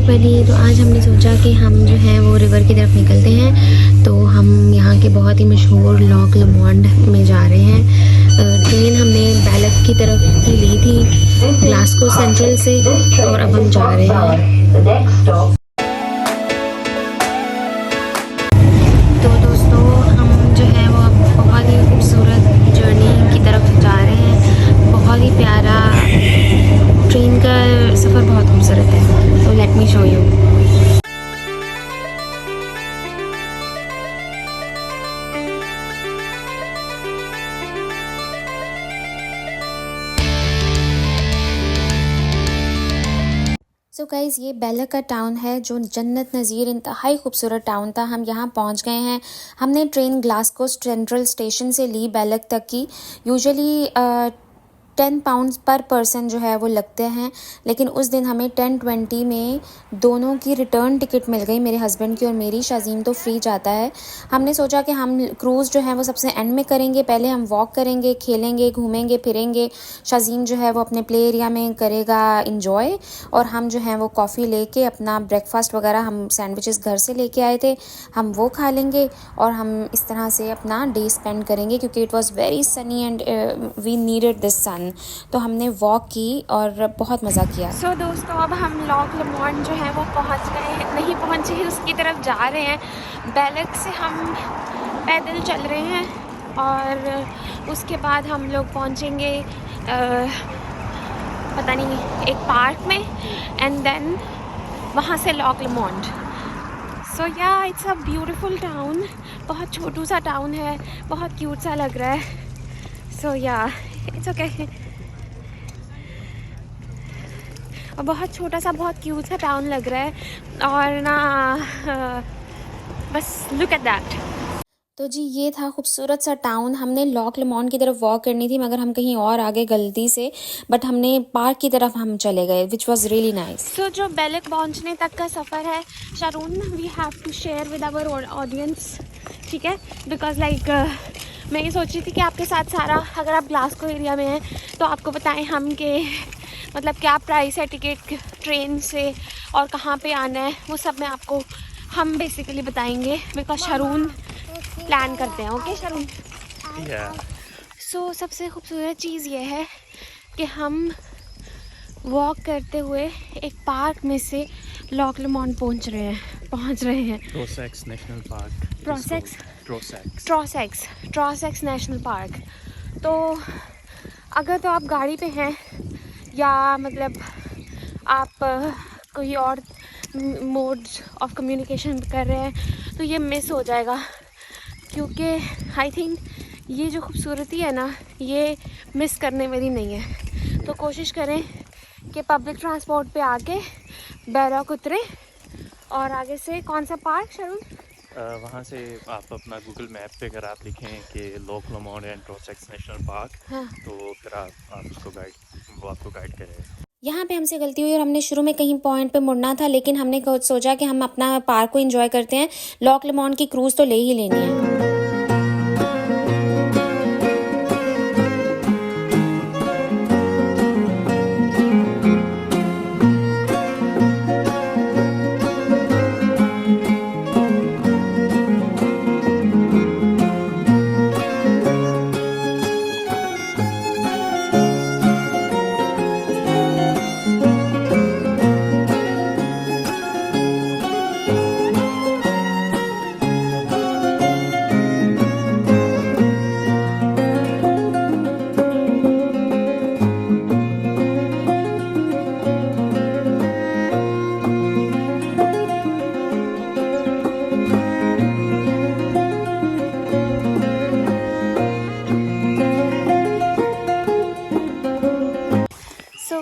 Everybody. तो आज हमने सोचा कि हम जो है वो रिवर की तरफ निकलते हैं। तो हम यहाँ के बहुत ही मशहूर लॉक लमोंड में जा रहे हैं। ट्रेन हमने बैलक की तरफ की ली थी ग्लासगो सेंट्रल से, और अब हम जा रहे हैं। तो दोस्तों हम जो है वो अब बहुत ही खूबसूरत जर्नी की तरफ जा रहे हैं। बहुत ही प्यारा ट्रेन का सफ़र, बहुत खूबसूरत है। तो let me show you. So guys, ये बैलक का टाउन है जो जन्नत नज़ीर इंतहाई खूबसूरत टाउन था। हम यहाँ पहुँच गए हैं। हमने ट्रेन ग्लासगो सेंट्रल स्टेशन से ली बैलक तक की। यूजुअली 10 पाउंड्स पर पर्सन जो है वो लगते हैं, लेकिन उस दिन हमें 10-20 में दोनों की रिटर्न टिकट मिल गई, मेरे हस्बैंड की और मेरी। शाज़ीम तो फ्री जाता है। हमने सोचा कि हम क्रूज़ जो है वो सबसे एंड में करेंगे। पहले हम वॉक करेंगे, खेलेंगे, घूमेंगे फिरेंगे। शाज़ीम जो है वो अपने प्ले एरिया में करेगा इंजॉय, और हम जो है वो कॉफ़ी लेके अपना ब्रेकफास्ट वगैरह, हम सैंडविचेस घर से लेके आए थे, हम वो खा लेंगे और हम इस तरह से अपना डे स्पेंड करेंगे, क्योंकि it was very sunny and we needed this sun. तो हमने वॉक की और बहुत मज़ा किया। सो दोस्तों, अब हम लॉक लमोंड जो है वो पहुंच गए हैं, नहीं पहुंचे ही उसकी तरफ जा रहे हैं। बैलक से हम पैदल चल रहे हैं और उसके बाद हम लोग पहुंचेंगे पता नहीं एक पार्क में, एंड देन वहाँ से लॉक लमोंड। सो या इट्स अ ब्यूटीफुल टाउन। बहुत छोटू सा टाउन है, बहुत क्यूट सा लग रहा है। सो या इट्स ओके। और बहुत छोटा सा, बहुत क्यूट सा टाउन लग रहा है, और ना बस लुक एट दैट। तो जी, ये था खूबसूरत सा टाउन। हमने लॉक लमोंड की तरफ वॉक करनी थी, मगर हम कहीं और आगे गलती से, बट हमने पार्क की तरफ हम चले गए, which was really nice. So जो बैलक पहुंचने तक का सफ़र है, Sharoon, we have to share with our audience, ठीक है? बिकॉज लाइक मैं ये सोच रही थी कि आपके साथ सारा, अगर आप ग्लासगो एरिया में हैं तो आपको बताएं हम कि मतलब क्या प्राइस है टिकट ट्रेन से और कहाँ पे आना है, वो सब मैं आपको, हम बेसिकली बताएंगे, बिकॉज शारून प्लान करते हैं। Okay Sharone? सो सबसे खूबसूरत चीज़ ये है कि हम वॉक करते हुए एक पार्क में से लॉक लमोंड पहुंच रहे हैं। Trossachs national park. Trossachs national park. तो अगर तो आप गाड़ी पे हैं या मतलब आप कोई और मोड्स ऑफ कम्युनिकेशन कर रहे हैं तो ये मिस हो जाएगा, क्योंकि आई थिंक ये जो खूबसूरती है ना, ये मिस करने वाली नहीं है। तो कोशिश करें कि पब्लिक ट्रांसपोर्ट पे आके बैरक उतरें, और आगे से कौन सा पार्क शारून? वहाँ से आप अपना गूगल मैप पे अगर आप लिखें कि लॉक लमोंड एंड ट्रोसेक्स नेशनल पार्क, हाँ, तो फिर आप उसको वो आपको गाइड करेगा। यहाँ पे हमसे गलती हुई और हमने शुरू में कहीं पॉइंट पे मुड़ना था, लेकिन हमने सोचा कि हम अपना पार्क को एंजॉय करते हैं, लॉक लमोंड की क्रूज़ तो ले ही लेनी है।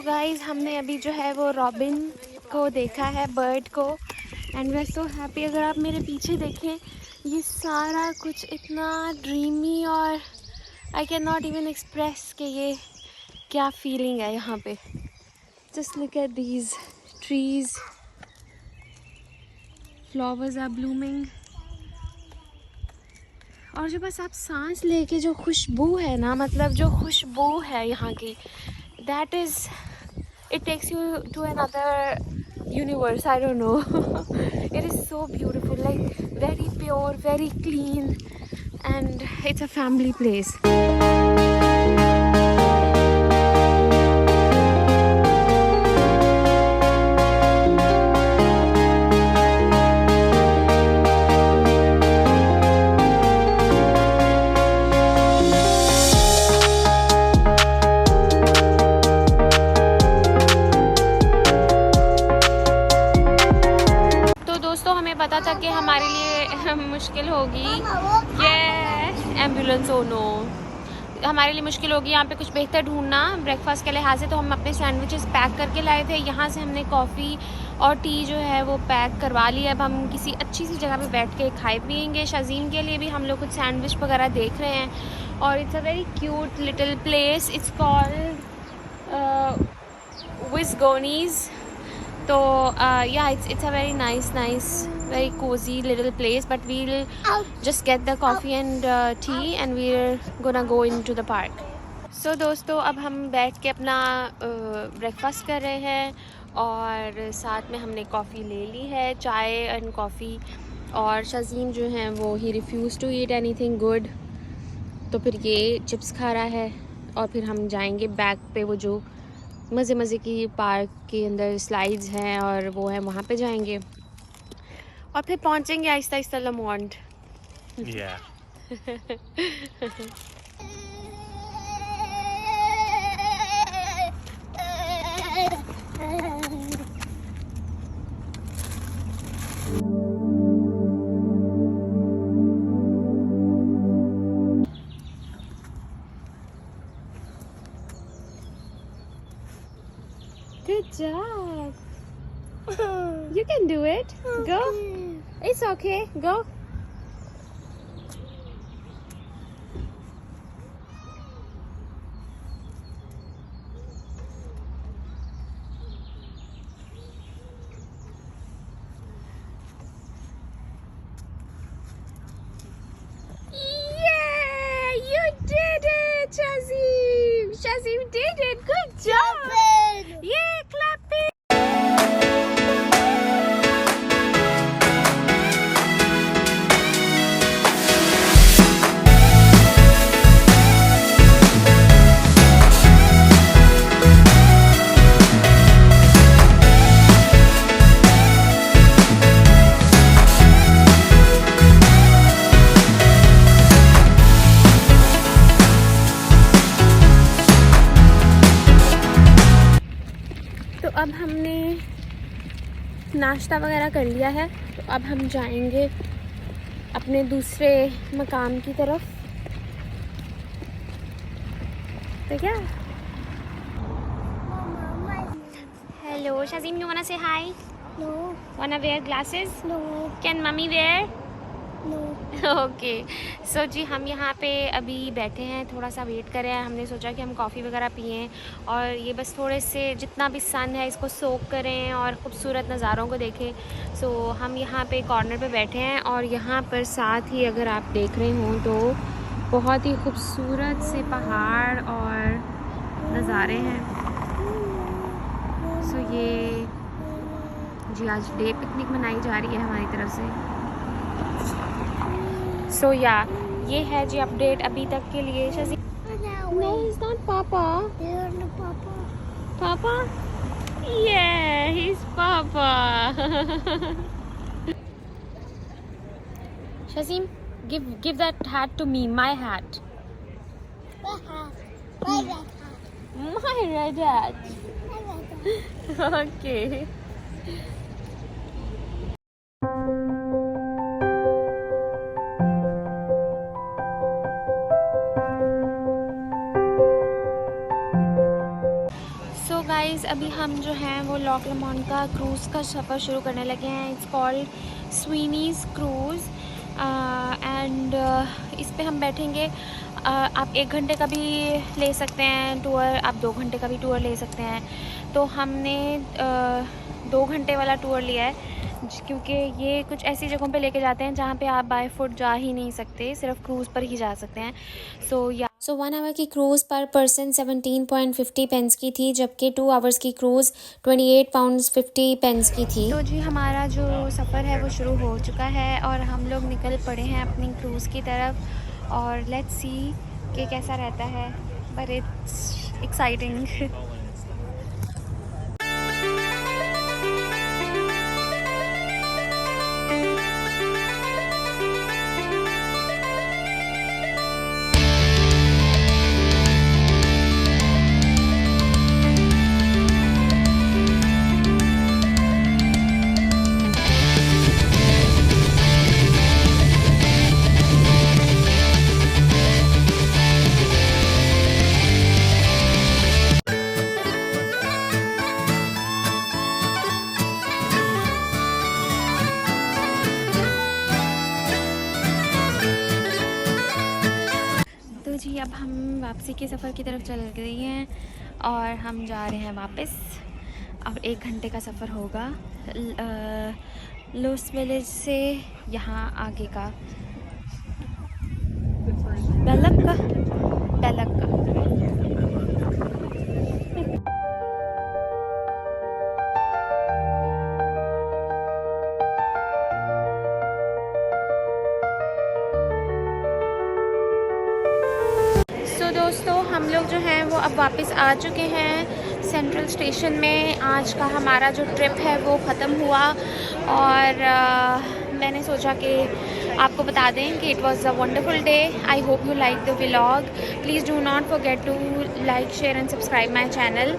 गाइस, हमने अभी जो है वो रॉबिन को देखा है, बर्ड को, and we are so happy. अगर आप मेरे पीछे देखें, ये सारा कुछ इतना ड्रीमी, और I can not even express कि ये क्या फीलिंग है यहाँ पे। Just look at these trees, flowers are blooming, और जो बस आप सांस लेके जो खुशबू है ना, मतलब जो खुशबू है यहाँ की, that is, it takes you to another universe, I don't know. It is so beautiful, like very pure, very clean, and it's a family place. दोस्तों हमें पता था कि हमारे लिए मुश्किल होगी ये एम्बुलेंस, ओ नो, हमारे लिए मुश्किल होगी यहाँ पे कुछ बेहतर ढूंढना ब्रेकफास्ट के लिहाज से। तो हम अपने सैंडविचेस पैक करके लाए थे। यहाँ से हमने कॉफ़ी और टी जो है वो पैक करवा लिया। अब हम किसी अच्छी सी जगह पे बैठ के खाए पियेंगे। शाज़ीम के लिए भी हम लोग कुछ सैंडविच वगैरह देख रहे हैं और it's a very cute little place, it's called विस्गोनीज़। तो yeah, it's a very nice very cozy little place, but we'll just get the coffee and tea and we're gonna go into the park. So दोस्तों अब हम बैठ के अपना breakfast कर रहे हैं और साथ में हमने कॉफ़ी ले ली है, चाय एंड कॉफ़ी। और शाज़ीम जो हैं वो ही refuse to eat anything good, तो फिर ये चिप्स खा रहा है। और फिर हम जाएंगे बैक पे, वो जो मज़े की पार्क के अंदर स्लाइड्स हैं और वो है, वहाँ पे जाएंगे और फिर पहुँचेंगे Aahista Aahista लमोंट। Yeah. Good job. You can do it. Go. It's okay. Go. Yeah, you did it, Shazim. Shazim did it. Good job. Yeah, clap it. तो अब हमने नाश्ता वगैरह कर लिया है, तो अब हम जाएंगे अपने दूसरे मकाम की तरफ। तो क्या, hello शाज़ीम, you wanna say hi? No, wanna wear glasses? no, can mummy wear? no. Okay so जी, हम यहाँ पे अभी बैठे हैं, थोड़ा सा वेट कर रहे हैं। हमने सोचा कि हम कॉफ़ी वगैरह पिएं और ये बस थोड़े से जितना भी सन है इसको सोक करें और ख़ूबसूरत नज़ारों को देखें। सो हम यहाँ पे कॉर्नर पे बैठे हैं और यहाँ पर साथ ही अगर आप देख रहे हों तो बहुत ही खूबसूरत से पहाड़ और नज़ारे हैं। सो ये जी आज डे पिकनिक मनाई जा रही है हमारी तरफ से। सो या ये है जी अपडेट अभी तक के लिए। शाज़ीम, no, he's not Papa. You're the papa. Papa? Yeah, he's Papa. Shazim, give that hat to me, my hat. My hat. My red hat. Okay. Guys अभी हम जो हैं वो लॉक लमोंट का क्रूज़ का सफ़र शुरू करने लगे हैं। इट्स कॉल्ड स्वीनीज़ क्रूज़ एंड इस पे हम बैठेंगे। आप 1 घंटे का भी ले सकते हैं टूर, आप 2 घंटे का भी टूर ले सकते हैं। तो हमने 2 घंटे वाला टूर लिया है क्योंकि ये कुछ ऐसी जगहों पे लेके जाते हैं जहाँ पे आप बाय फुट जा ही नहीं सकते, सिर्फ क्रूज़ पर ही जा सकते हैं। सो या सो 1 आवर की क्रूज़ पर पर्सन 17.50 पेंस की थी, जबकि 2 आवर्स की क्रूज़ 28 पाउंड्स 50 पेंस की थी। तो जी हमारा जो सफ़र है वो शुरू हो चुका है और हम लोग निकल पड़े हैं अपनी क्रूज़ की तरफ और लेट्स सी कि कैसा रहता है, बट इट्स एक्साइटिंग। तो जी अब हम वापसी के सफ़र की तरफ चल गई हैं और हम जा रहे हैं वापस। अब 1 घंटे का सफ़र होगा लॉस विलेज से यहाँ आगे का बेलक का। दोस्तों हम लोग जो हैं वो अब वापस आ चुके हैं सेंट्रल स्टेशन में। आज का हमारा जो ट्रिप है वो ख़त्म हुआ और मैंने सोचा कि आपको बता दें कि it was a wonderful day. I hope you like the vlog. Please do not forget to like, share and subscribe my channel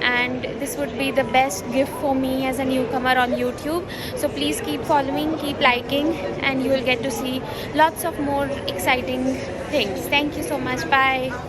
and this would be the best gift for me as a newcomer on YouTube. So please keep following, keep liking, and you will get to see lots of more exciting things. Thank you so much. Bye.